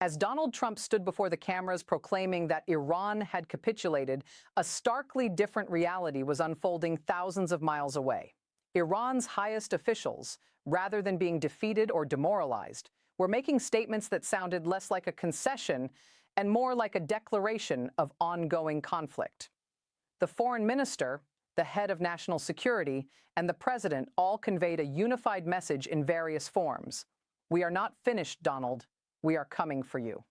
As Donald Trump stood before the cameras proclaiming that Iran had capitulated, a starkly different reality was unfolding thousands of miles away. Iran's highest officials, rather than being defeated or demoralized, were making statements that sounded less like a concession and more like a declaration of ongoing conflict. The foreign minister, the head of national security, and the president all conveyed a unified message in various forms. "We are not finished, Donald. We are coming for you."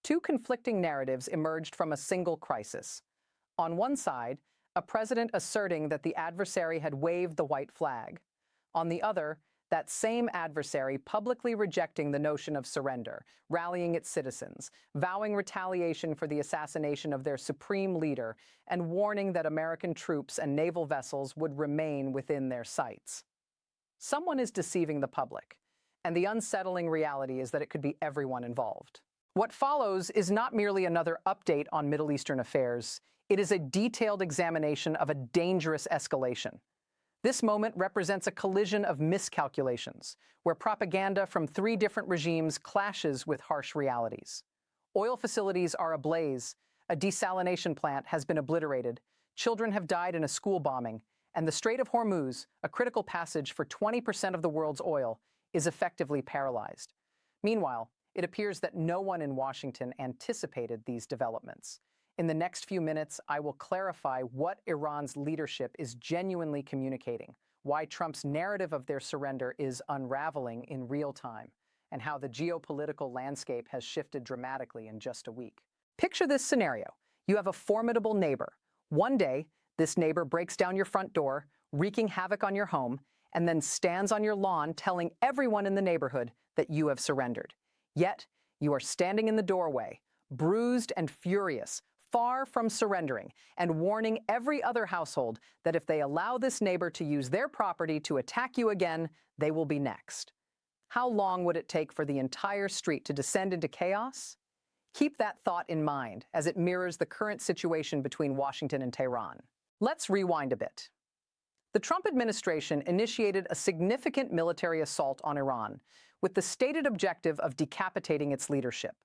Two conflicting narratives emerged from a single crisis. On one side, a president asserting that the adversary had waved the white flag. On the other, that same adversary publicly rejecting the notion of surrender, rallying its citizens, vowing retaliation for the assassination of their supreme leader, and warning that American troops and naval vessels would remain within their sights. Someone is deceiving the public, and the unsettling reality is that it could be everyone involved. What follows is not merely another update on Middle Eastern affairs. It is a detailed examination of a dangerous escalation. This moment represents a collision of miscalculations, where propaganda from three different regimes clashes with harsh realities. Oil facilities are ablaze, a desalination plant has been obliterated, children have died in a school bombing, and the Strait of Hormuz, a critical passage for 20% of the world's oil, is effectively paralyzed. Meanwhile, it appears that no one in Washington anticipated these developments. In the next few minutes, I will clarify what Iran's leadership is genuinely communicating, why Trump's narrative of their surrender is unraveling in real time, and how the geopolitical landscape has shifted dramatically in just a week. Picture this scenario. You have a formidable neighbor. One day, this neighbor breaks down your front door, wreaking havoc on your home, and then stands on your lawn telling everyone in the neighborhood that you have surrendered. Yet, you are standing in the doorway, bruised and furious, far from surrendering, and warning every other household that if they allow this neighbor to use their property to attack you again, they will be next. How long would it take for the entire street to descend into chaos? Keep that thought in mind as it mirrors the current situation between Washington and Tehran. Let's rewind a bit. The Trump administration initiated a significant military assault on Iran with the stated objective of decapitating its leadership.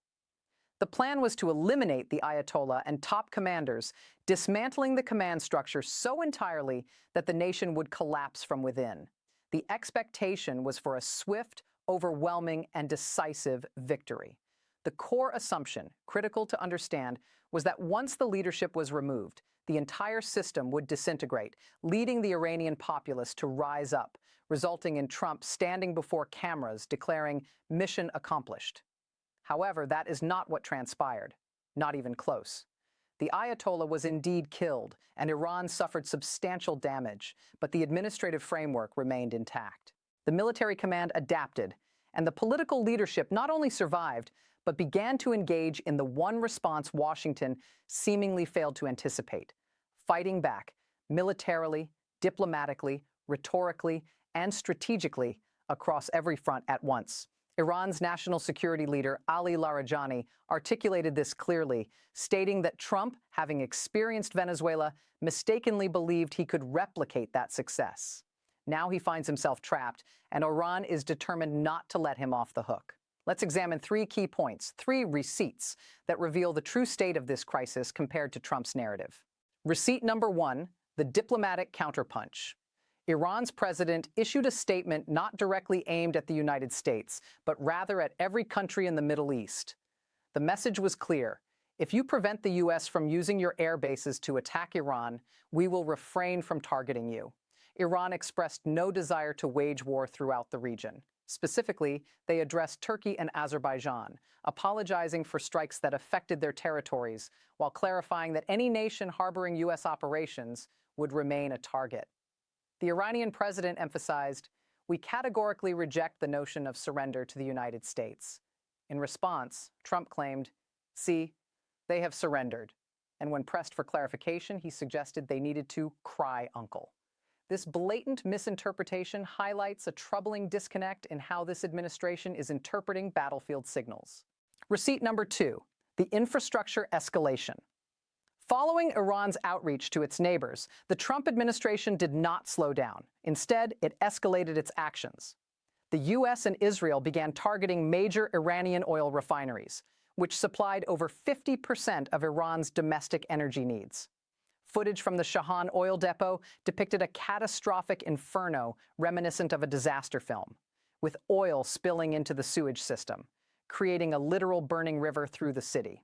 The plan was to eliminate the Ayatollah and top commanders, dismantling the command structure so entirely that the nation would collapse from within. The expectation was for a swift, overwhelming, and decisive victory. The core assumption, critical to understand, was that once the leadership was removed, the entire system would disintegrate, leading the Iranian populace to rise up, resulting in Trump standing before cameras declaring mission accomplished. However, that is not what transpired, not even close. The Ayatollah was indeed killed, and Iran suffered substantial damage, but the administrative framework remained intact. The military command adapted, and the political leadership not only survived, but began to engage in the one response Washington seemingly failed to anticipate: fighting back, militarily, diplomatically, rhetorically, and strategically across every front at once. Iran's national security leader, Ali Larijani, articulated this clearly, stating that Trump, having experienced Venezuela, mistakenly believed he could replicate that success. Now he finds himself trapped, and Iran is determined not to let him off the hook. Let's examine three key points, three receipts that reveal the true state of this crisis compared to Trump's narrative. Receipt number one, the diplomatic counterpunch. Iran's president issued a statement not directly aimed at the United States, but rather at every country in the Middle East. The message was clear: if you prevent the U.S. from using your air bases to attack Iran, we will refrain from targeting you. Iran expressed no desire to wage war throughout the region. Specifically, they addressed Turkey and Azerbaijan, apologizing for strikes that affected their territories, while clarifying that any nation harboring U.S. operations would remain a target. The Iranian president emphasized, "We categorically reject the notion of surrender to the United States." In response, Trump claimed, "See, they have surrendered." And when pressed for clarification, he suggested they needed to cry uncle. This blatant misinterpretation highlights a troubling disconnect in how this administration is interpreting battlefield signals. Receipt number two, the infrastructure escalation. Following Iran's outreach to its neighbors, the Trump administration did not slow down. Instead, it escalated its actions. the U.S. and Israel began targeting major Iranian oil refineries, which supplied over 50% of Iran's domestic energy needs. Footage from the Shahan oil depot depicted a catastrophic inferno reminiscent of a disaster film, with oil spilling into the sewage system, creating a literal burning river through the city.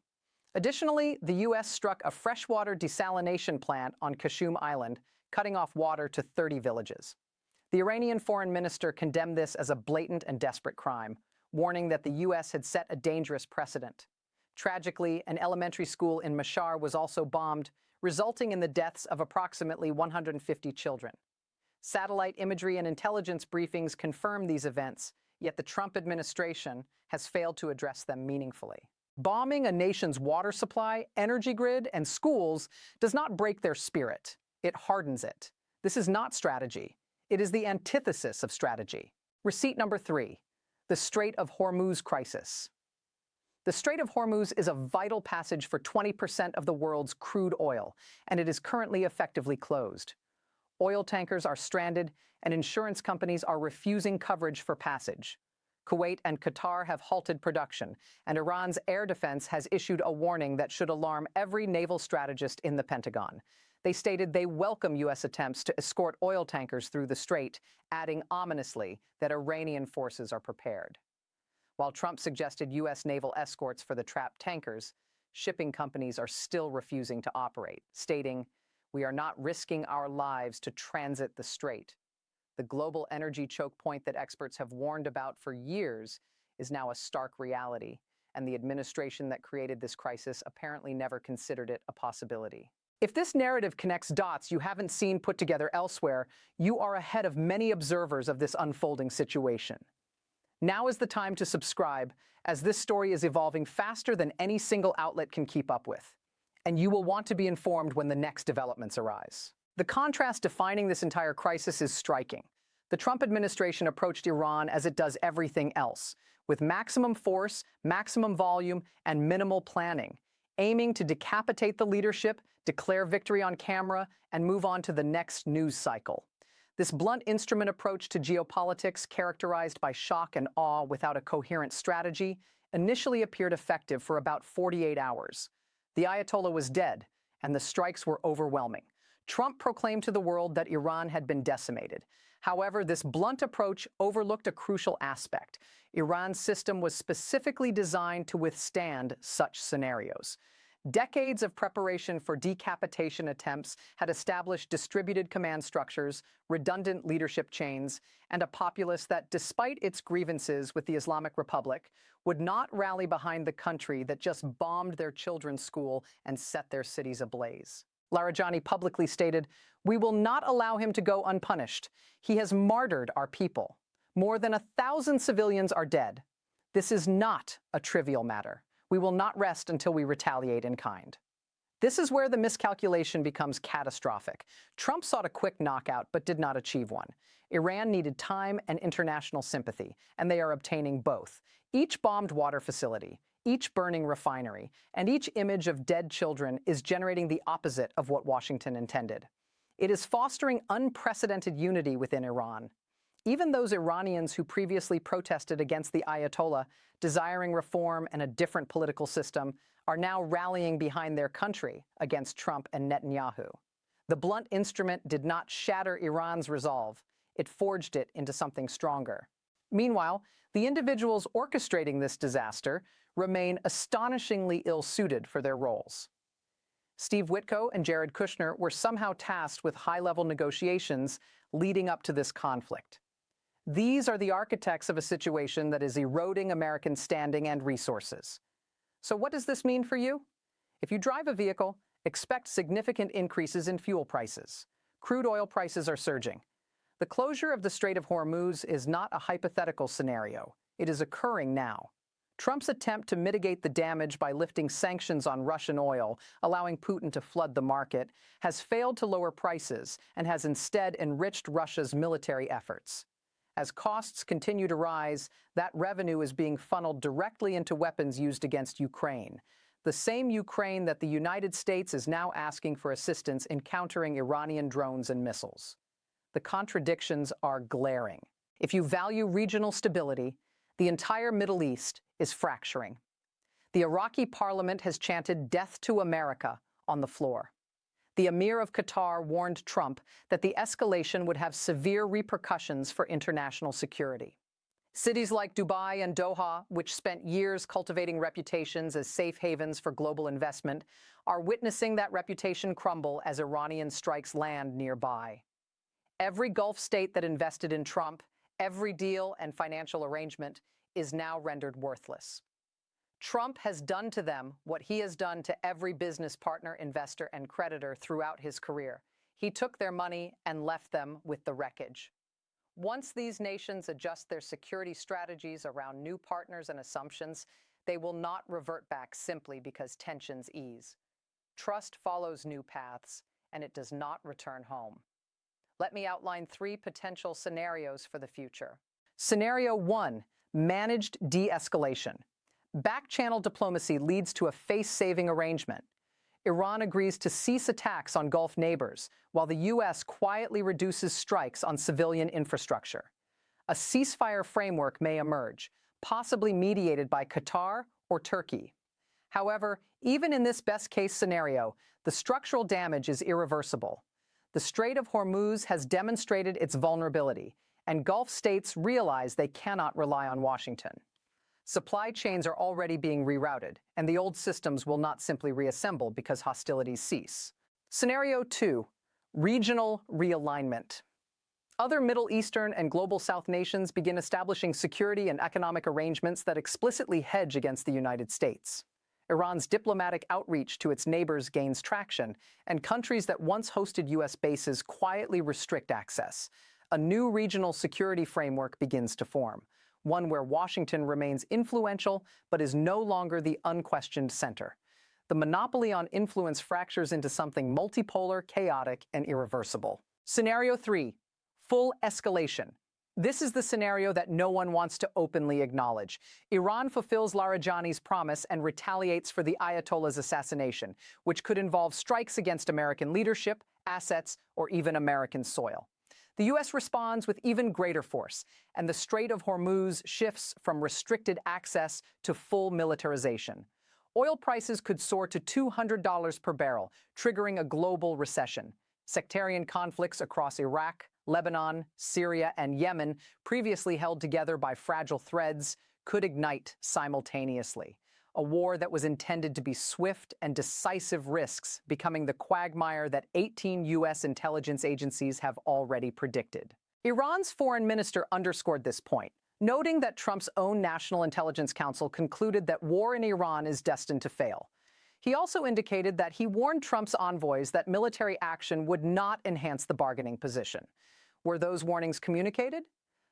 Additionally, the U.S. struck a freshwater desalination plant on Qashm Island, cutting off water to 30 villages. The Iranian foreign minister condemned this as a blatant and desperate crime, warning that the U.S. had set a dangerous precedent. Tragically, an elementary school in Mashhar was also bombed, resulting in the deaths of approximately 150 children. Satellite imagery and intelligence briefings confirm these events, yet the Trump administration has failed to address them meaningfully. Bombing a nation's water supply, energy grid, and schools does not break their spirit. It hardens it. This is not strategy. It is the antithesis of strategy. Receipt number 3, the Strait of Hormuz crisis. The Strait of Hormuz is a vital passage for 20% of the world's crude oil, and it is currently effectively closed. Oil tankers are stranded, and insurance companies are refusing coverage for passage. Kuwait and Qatar have halted production, and Iran's air defense has issued a warning that should alarm every naval strategist in the Pentagon. They stated they welcome U.S. attempts to escort oil tankers through the strait, adding ominously that Iranian forces are prepared. While Trump suggested U.S. naval escorts for the trapped tankers, shipping companies are still refusing to operate, stating, "We are not risking our lives to transit the strait." The global energy choke point that experts have warned about for years is now a stark reality, and the administration that created this crisis apparently never considered it a possibility. If this narrative connects dots you haven't seen put together elsewhere, you are ahead of many observers of this unfolding situation. Now is the time to subscribe, as this story is evolving faster than any single outlet can keep up with, and you will want to be informed when the next developments arise. The contrast defining this entire crisis is striking. The Trump administration approached Iran as it does everything else, with maximum force, maximum volume, and minimal planning, aiming to decapitate the leadership, declare victory on camera, and move on to the next news cycle. This blunt instrument approach to geopolitics, characterized by shock and awe without a coherent strategy, initially appeared effective for about 48 hours. The Ayatollah was dead, and the strikes were overwhelming. Trump proclaimed to the world that Iran had been decimated. However, this blunt approach overlooked a crucial aspect. Iran's system was specifically designed to withstand such scenarios. Decades of preparation for decapitation attempts had established distributed command structures, redundant leadership chains, and a populace that, despite its grievances with the Islamic Republic, would not rally behind the country that just bombed their children's school and set their cities ablaze. Larijani publicly stated, "We will not allow him to go unpunished. He has martyred our people. More than 1,000 civilians are dead. This is not a trivial matter. We will not rest until we retaliate in kind." This is where the miscalculation becomes catastrophic. Trump sought a quick knockout but did not achieve one. Iran needed time and international sympathy, and they are obtaining both. Each bombed water facility, each burning refinery, and each image of dead children is generating the opposite of what Washington intended. It is fostering unprecedented unity within Iran. Even those Iranians who previously protested against the Ayatollah, desiring reform and a different political system, are now rallying behind their country against Trump and Netanyahu. The blunt instrument did not shatter Iran's resolve. It forged it into something stronger. Meanwhile, the individuals orchestrating this disaster remain astonishingly ill-suited for their roles. Steve Witko and Jared Kushner were somehow tasked with high-level negotiations leading up to this conflict. These are the architects of a situation that is eroding American standing and resources. So what does this mean for you? If you drive a vehicle, expect significant increases in fuel prices. Crude oil prices are surging. The closure of the Strait of Hormuz is not a hypothetical scenario. It is occurring now. Trump's attempt to mitigate the damage by lifting sanctions on Russian oil, allowing Putin to flood the market, has failed to lower prices and has instead enriched Russia's military efforts. As costs continue to rise, that revenue is being funneled directly into weapons used against Ukraine, the same Ukraine that the United States is now asking for assistance in countering Iranian drones and missiles. The contradictions are glaring. If you value regional stability, the entire Middle East is fracturing. The Iraqi parliament has chanted "Death to America" on the floor. The Emir of Qatar warned Trump that the escalation would have severe repercussions for international security. Cities like Dubai and Doha, which spent years cultivating reputations as safe havens for global investment, are witnessing that reputation crumble as Iranian strikes land nearby. Every Gulf state that invested in Trump, every deal and financial arrangement, is now rendered worthless. Trump has done to them what he has done to every business partner, investor, and creditor throughout his career. He took their money and left them with the wreckage. Once these nations adjust their security strategies around new partners and assumptions, they will not revert back simply because tensions ease. Trust follows new paths, and it does not return home. Let me outline 3 potential scenarios for the future. Scenario 1, managed de-escalation. Back-channel diplomacy leads to a face-saving arrangement. Iran agrees to cease attacks on Gulf neighbors, while the U.S. quietly reduces strikes on civilian infrastructure. A ceasefire framework may emerge, possibly mediated by Qatar or Turkey. However, even in this best-case scenario, the structural damage is irreversible. The Strait of Hormuz has demonstrated its vulnerability, and Gulf states realize they cannot rely on Washington. Supply chains are already being rerouted, and the old systems will not simply reassemble because hostilities cease. Scenario 2, regional realignment. Other Middle Eastern and Global South nations begin establishing security and economic arrangements that explicitly hedge against the United States. Iran's diplomatic outreach to its neighbors gains traction, and countries that once hosted U.S. bases quietly restrict access. A new regional security framework begins to form, one where Washington remains influential but is no longer the unquestioned center. The monopoly on influence fractures into something multipolar, chaotic, and irreversible. Scenario 3, full escalation. This is the scenario that no one wants to openly acknowledge. Iran fulfills Larijani's promise and retaliates for the Ayatollah's assassination, which could involve strikes against American leadership, assets, or even American soil. The U.S. responds with even greater force, and the Strait of Hormuz shifts from restricted access to full militarization. Oil prices could soar to $200 per barrel, triggering a global recession. Sectarian conflicts across Iraq, Lebanon, Syria, and Yemen, previously held together by fragile threads, could ignite simultaneously. A war that was intended to be swift and decisive risks becoming the quagmire that 18 U.S. intelligence agencies have already predicted. Iran's foreign minister underscored this point, noting that Trump's own National Intelligence Council concluded that war in Iran is destined to fail. He also indicated that he warned Trump's envoys that military action would not enhance the bargaining position. Were those warnings communicated?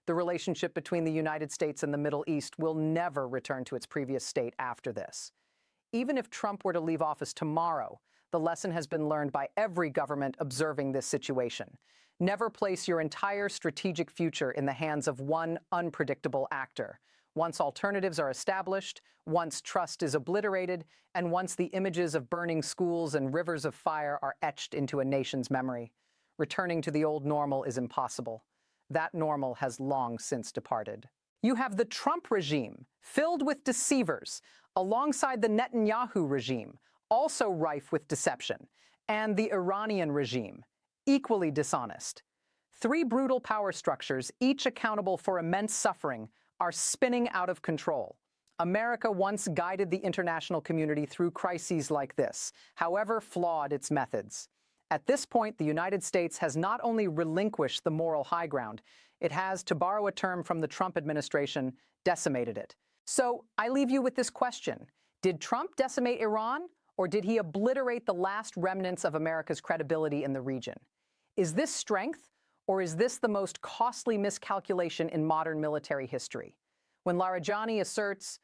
The relationship between the United States and the Middle East will never return to its previous state after this. Even if Trump were to leave office tomorrow, the lesson has been learned by every government observing this situation. Never place your entire strategic future in the hands of one unpredictable actor. Once alternatives are established, once trust is obliterated, and once the images of burning schools and rivers of fire are etched into a nation's memory, returning to the old normal is impossible. That normal has long since departed. You have the Trump regime, filled with deceivers, alongside the Netanyahu regime, also rife with deception, and the Iranian regime, equally dishonest. 3 brutal power structures, each accountable for immense suffering, are spinning out of control. America once guided the international community through crises like this, however flawed its methods. At this point, the United States has not only relinquished the moral high ground, it has, to borrow a term from the Trump administration, decimated it. So I leave you with this question. Did Trump decimate Iran, or did he obliterate the last remnants of America's credibility in the region? Is this strength, or is this the most costly miscalculation in modern military history? When Larijani asserts,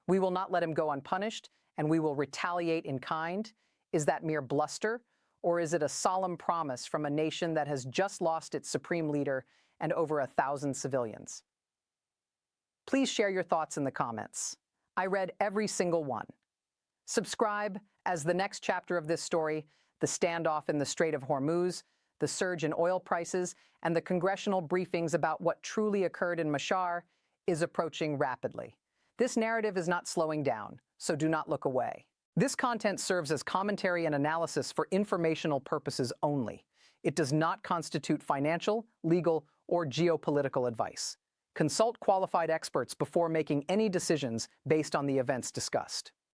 "We will not let him go unpunished, and we will retaliate in kind," is that mere bluster? Or is it a solemn promise from a nation that has just lost its supreme leader and over 1,000 civilians? Please share your thoughts in the comments. I read every single one. Subscribe as the next chapter of this story, the standoff in the Strait of Hormuz, the surge in oil prices, and the congressional briefings about what truly occurred in Mashhad is approaching rapidly. This narrative is not slowing down, so do not look away. This content serves as commentary and analysis for informational purposes only. It does not constitute financial, legal, or geopolitical advice. Consult qualified experts before making any decisions based on the events discussed.